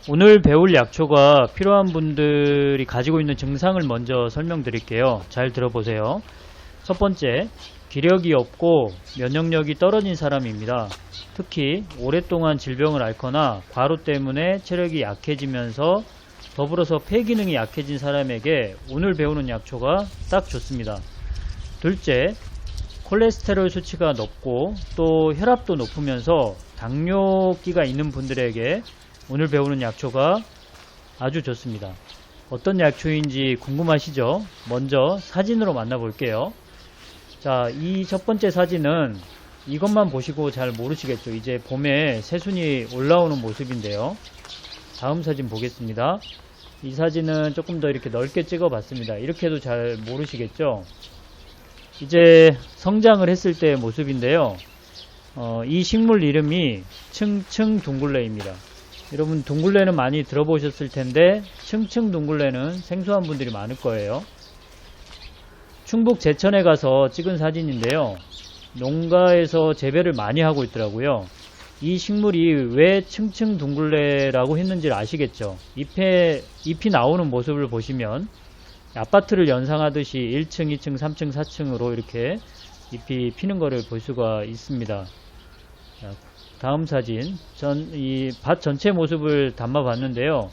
오늘 배울 약초가 필요한 분들이 가지고 있는 증상을 먼저 설명드릴게요. 잘 들어보세요. 첫 번째, 기력이 없고 면역력이 떨어진 사람입니다. 특히 오랫동안 질병을 앓거나 과로 때문에 체력이 약해지면서 더불어서 폐 기능이 약해진 사람에게 오늘 배우는 약초가 딱 좋습니다. 둘째, 콜레스테롤 수치가 높고 또 혈압도 높으면서 당뇨기가 있는 분들에게 오늘 배우는 약초가 아주 좋습니다. 어떤 약초인지 궁금하시죠? 먼저 사진으로 만나볼게요. 자, 이 첫 번째 사진은 이것만 보시고 잘 모르시겠죠? 이제 봄에 새순이 올라오는 모습인데요. 다음 사진 보겠습니다. 이 사진은 조금 더 이렇게 넓게 찍어 봤습니다. 이렇게 해도 잘 모르시겠죠? 이제 성장을 했을 때의 모습인데요. 이 식물 이름이 층층둥글레입니다. 여러분, 둥글레는 많이 들어보셨을 텐데 층층둥글레는 생소한 분들이 많을 거예요. 충북 제천에 가서 찍은 사진인데요. 농가에서 재배를 많이 하고 있더라고요. 이 식물이 왜 층층둥글레라고 했는지를 아시겠죠? 잎이 나오는 모습을 보시면 아파트를 연상하듯이 1층, 2층, 3층, 4층으로 이렇게 잎이 피는 것을 볼 수가 있습니다. 다음 사진, 이 밭 전체 모습을 담아 봤는데요.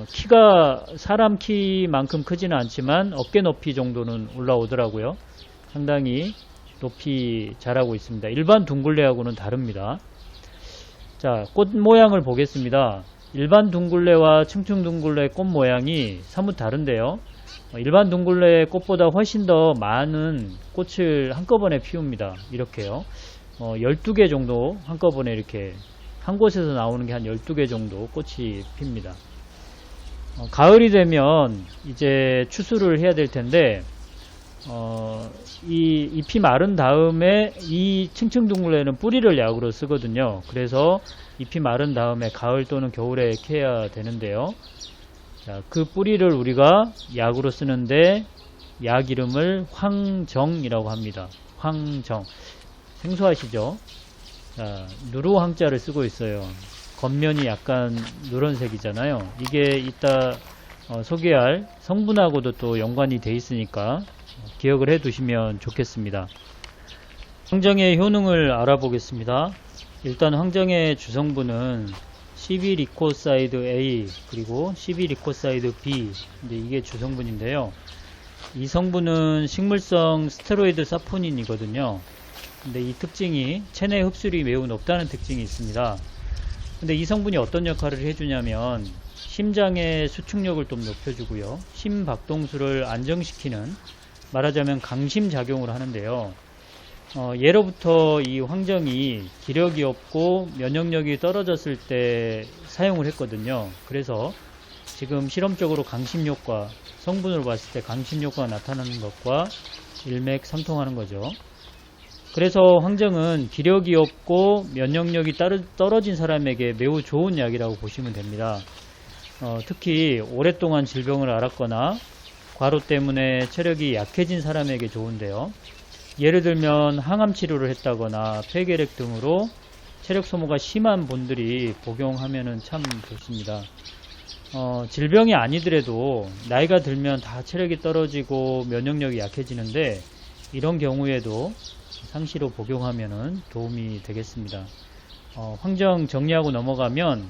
키가 사람 키만큼 크지는 않지만 어깨 높이 정도는 올라오더라고요. 상당히 높이 자라고 있습니다. 일반 둥글레하고는 다릅니다. 자, 꽃 모양을 보겠습니다. 일반 둥글레와 층층둥글레 꽃 모양이 사뭇 다른데요. 일반 둥글레 꽃보다 훨씬 더 많은 꽃을 한꺼번에 피웁니다. 이렇게요. 12개 정도 한꺼번에 이렇게 한 곳에서 나오는 게 한 12개 정도 꽃이 핍니다. 가을이 되면 이제 추수를 해야 될 텐데 이 잎이 마른 다음에 이 층층둥글레는 뿌리를 약으로 쓰거든요. 그래서 잎이 마른 다음에 가을 또는 겨울에 캐야 되는데요. 자, 그 뿌리를 우리가 약으로 쓰는데 약 이름을 황정이라고 합니다. 황정. 생소하시죠? 자, 누루 황자를 쓰고 있어요. 겉면이 약간 누런색이잖아요. 이게 이따 소개할 성분하고도 또 연관이 돼 있으니까 기억을 해 두시면 좋겠습니다. 황정의 효능을 알아보겠습니다. 일단 황정의 주성분은 12리코사이드 A 그리고 12리코사이드 B, 이게 주성분인데요. 이 성분은 식물성 스테로이드 사포닌이거든요. 근데 이 특징이 체내 흡수율이 매우 높다는 특징이 있습니다. 근데 이 성분이 어떤 역할을 해주냐면 심장의 수축력을 좀 높여주고요. 심박동수를 안정시키는, 말하자면 강심작용을 하는데요. 예로부터 이 황정이 기력이 없고 면역력이 떨어졌을 때 사용을 했거든요. 그래서 지금 실험적으로 강심효과, 성분으로 봤을 때 강심효과가 나타나는 것과 일맥상통하는 거죠. 그래서 황정은 기력이 없고 면역력이 떨어진 사람에게 매우 좋은 약이라고 보시면 됩니다. 특히 오랫동안 질병을 앓았거나 과로 때문에 체력이 약해진 사람에게 좋은데요. 예를 들면 항암 치료를 했다거나 폐결핵 등으로 체력 소모가 심한 분들이 복용하면 참 좋습니다. 질병이 아니더라도 나이가 들면 다 체력이 떨어지고 면역력이 약해지는데 이런 경우에도 상시로 복용하면 도움이 되겠습니다. 황정 정리하고 넘어가면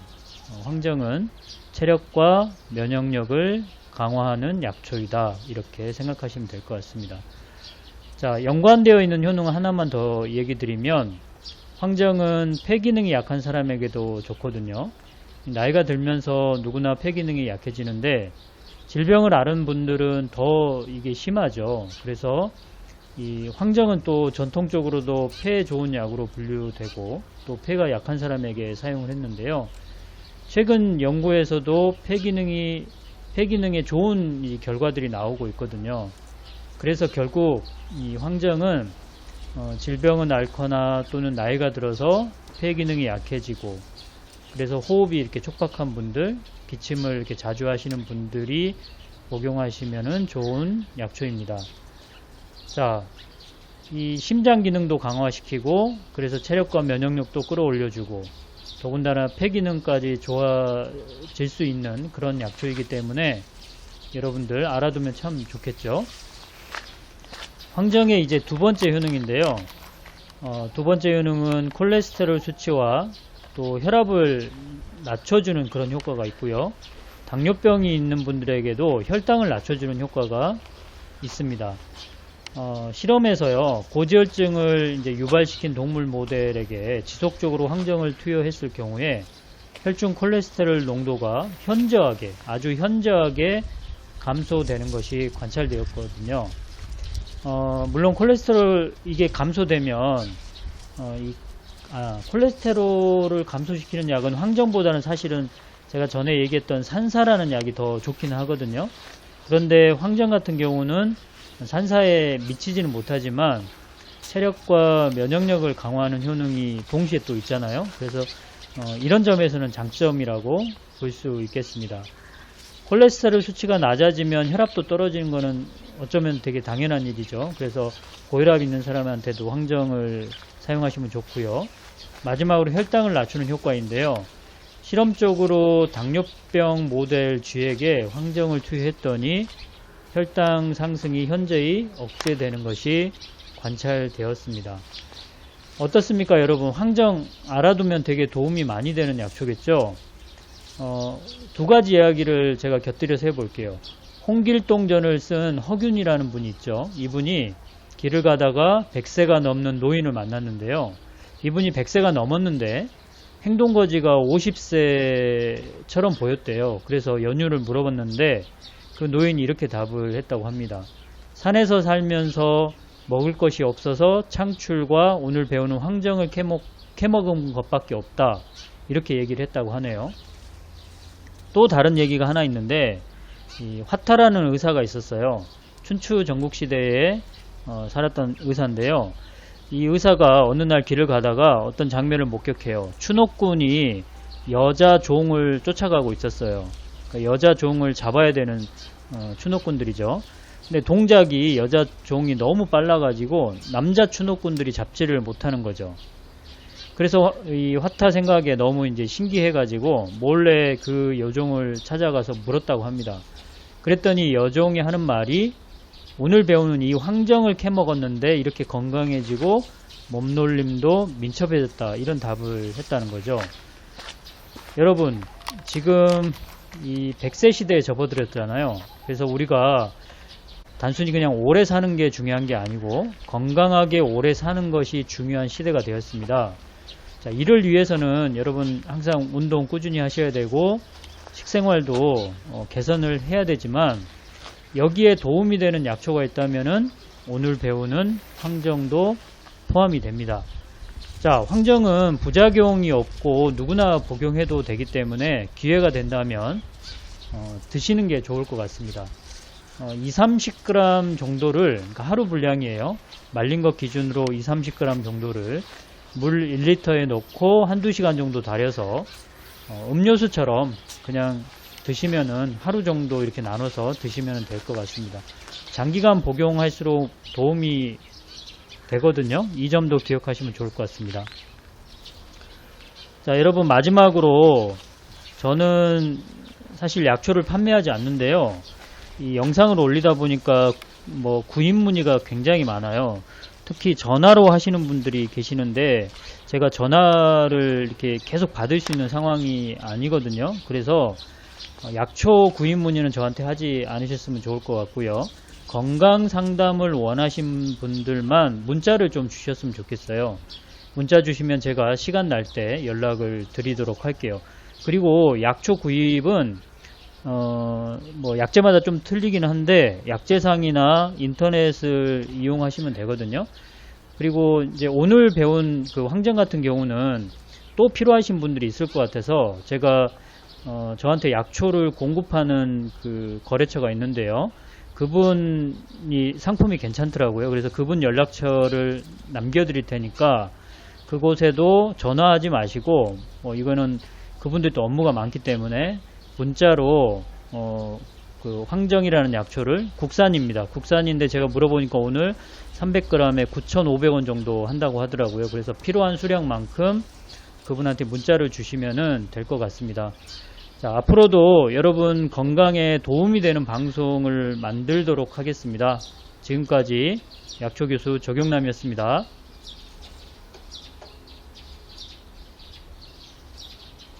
황정은 체력과 면역력을 강화하는 약초이다, 이렇게 생각하시면 될 것 같습니다. 자, 연관되어 있는 효능 하나만 더 얘기 드리면 황정은 폐 기능이 약한 사람에게도 좋거든요. 나이가 들면서 누구나 폐 기능이 약해지는데 질병을 앓은 분들은 더 이게 심하죠. 그래서 이 황정은 또 전통적으로도 폐에 좋은 약으로 분류되고 또 폐가 약한 사람에게 사용을 했는데요. 최근 연구에서도 폐 기능에 좋은 이 결과들이 나오고 있거든요. 그래서 결국 이 황정은 질병을 앓거나 또는 나이가 들어서 폐 기능이 약해지고 그래서 호흡이 이렇게 촉박한 분들, 기침을 이렇게 자주 하시는 분들이 복용하시면 좋은 약초입니다. 자, 이 심장 기능도 강화시키고 그래서 체력과 면역력도 끌어올려주고 더군다나 폐기능까지 좋아질 수 있는 그런 약초이기 때문에 여러분들 알아두면 참 좋겠죠. 황정의 이제 두 번째 효능인데요. 두 번째 효능은 콜레스테롤 수치와 또 혈압을 낮춰주는 그런 효과가 있고요. 당뇨병이 있는 분들에게도 혈당을 낮춰주는 효과가 있습니다. 실험에서요, 고지혈증을 이제 유발시킨 동물 모델에게 지속적으로 황정을 투여했을 경우에 혈중 콜레스테롤 농도가 현저하게, 아주 현저하게 감소되는 것이 관찰되었거든요. 물론 콜레스테롤 이게 감소되면 콜레스테롤을 감소시키는 약은 황정보다는 사실은 제가 전에 얘기했던 산사라는 약이 더 좋긴 하거든요. 그런데 황정 같은 경우는 산사에 미치지는 못하지만 체력과 면역력을 강화하는 효능이 동시에 또 있잖아요. 그래서 이런 점에서는 장점이라고 볼 수 있겠습니다. 콜레스테롤 수치가 낮아지면 혈압도 떨어지는 것은 어쩌면 되게 당연한 일이죠. 그래서 고혈압 있는 사람한테도 황정을 사용하시면 좋고요. 마지막으로 혈당을 낮추는 효과인데요. 실험적으로 당뇨병 모델 쥐에게 황정을 투여했더니 혈당 상승이 현저히 억제되는 것이 관찰되었습니다. 어떻습니까, 여러분? 황정 알아두면 되게 도움이 많이 되는 약초겠죠? 두 가지 이야기를 제가 곁들여서 해볼게요. 홍길동전을 쓴 허균이라는 분이 있죠. 이분이 길을 가다가 100세가 넘는 노인을 만났는데요. 이분이 100세가 넘었는데 행동거지가 50세처럼 보였대요. 그래서 연유를 물어봤는데 그 노인이 이렇게 답을 했다고 합니다. 산에서 살면서 먹을 것이 없어서 창출과 오늘 배우는 황정을 캐먹은 것밖에 없다. 이렇게 얘기를 했다고 하네요. 또 다른 얘기가 하나 있는데 이 화타라는 의사가 있었어요. 춘추 전국시대에 살았던 의사인데요. 이 의사가 어느 날 길을 가다가 어떤 장면을 목격해요. 추노꾼이 여자 종을 쫓아가고 있었어요. 그러니까 여자 종을 잡아야 되는 추노꾼들이죠. 근데 동작이 여자 종이 너무 빨라가지고 남자 추노꾼들이 잡지를 못하는 거죠. 그래서 이 화타 생각에 너무 이제 신기해가지고 몰래 그 여종을 찾아가서 물었다고 합니다. 그랬더니 여종이 하는 말이 오늘 배우는 이 황정을 캐먹었는데 이렇게 건강해지고 몸놀림도 민첩해졌다. 이런 답을 했다는 거죠. 여러분, 지금 이 100세 시대에 접어들었잖아요. 그래서 우리가 단순히 그냥 오래 사는 게 중요한 게 아니고 건강하게 오래 사는 것이 중요한 시대가 되었습니다. 자, 이를 위해서는 여러분 항상 운동 꾸준히 하셔야 되고 식생활도 개선을 해야 되지만 여기에 도움이 되는 약초가 있다면은 오늘 배우는 황정도 포함이 됩니다. 자, 황정은 부작용이 없고 누구나 복용해도 되기 때문에 기회가 된다면 드시는 게 좋을 것 같습니다. 20-30g 정도를, 그러니까 하루 분량이에요. 말린 것 기준으로 20-30g 정도를 물 1리터에 넣고 한두 시간 정도 달여서 음료수처럼 그냥 드시면은 하루 정도 이렇게 나눠서 드시면 될 것 같습니다. 장기간 복용할수록 도움이 되거든요. 이 점도 기억하시면 좋을 것 같습니다. 자, 여러분, 마지막으로 저는 사실 약초를 판매하지 않는데요. 이 영상을 올리다 보니까 구입 문의가 굉장히 많아요. 특히 전화로 하시는 분들이 계시는데 제가 전화를 이렇게 계속 받을 수 있는 상황이 아니거든요. 그래서 약초 구입 문의는 저한테 하지 않으셨으면 좋을 것 같고요. 건강 상담을 원하신 분들만 문자를 좀 주셨으면 좋겠어요. 문자 주시면 제가 시간 날 때 연락을 드리도록 할게요. 그리고 약초 구입은 약재마다 좀 틀리긴 한데 약재상이나 인터넷을 이용하시면 되거든요. 그리고 이제 오늘 배운 그 황정 같은 경우는 또 필요하신 분들이 있을 것 같아서 제가 저한테 약초를 공급하는 그 거래처가 있는데요. 그분이 상품이 괜찮더라고요. 그래서 그분 연락처를 남겨드릴 테니까 그곳에도 전화하지 마시고 이거는 그분들도 업무가 많기 때문에 문자로 그 황정이라는 약초를 국산입니다. 국산인데 제가 물어보니까 오늘 300g에 9,500원 정도 한다고 하더라고요. 그래서 필요한 수량만큼 그분한테 문자를 주시면 될 것 같습니다. 자, 앞으로도 여러분 건강에 도움이 되는 방송을 만들도록 하겠습니다. 지금까지 약초교수 적용남이었습니다.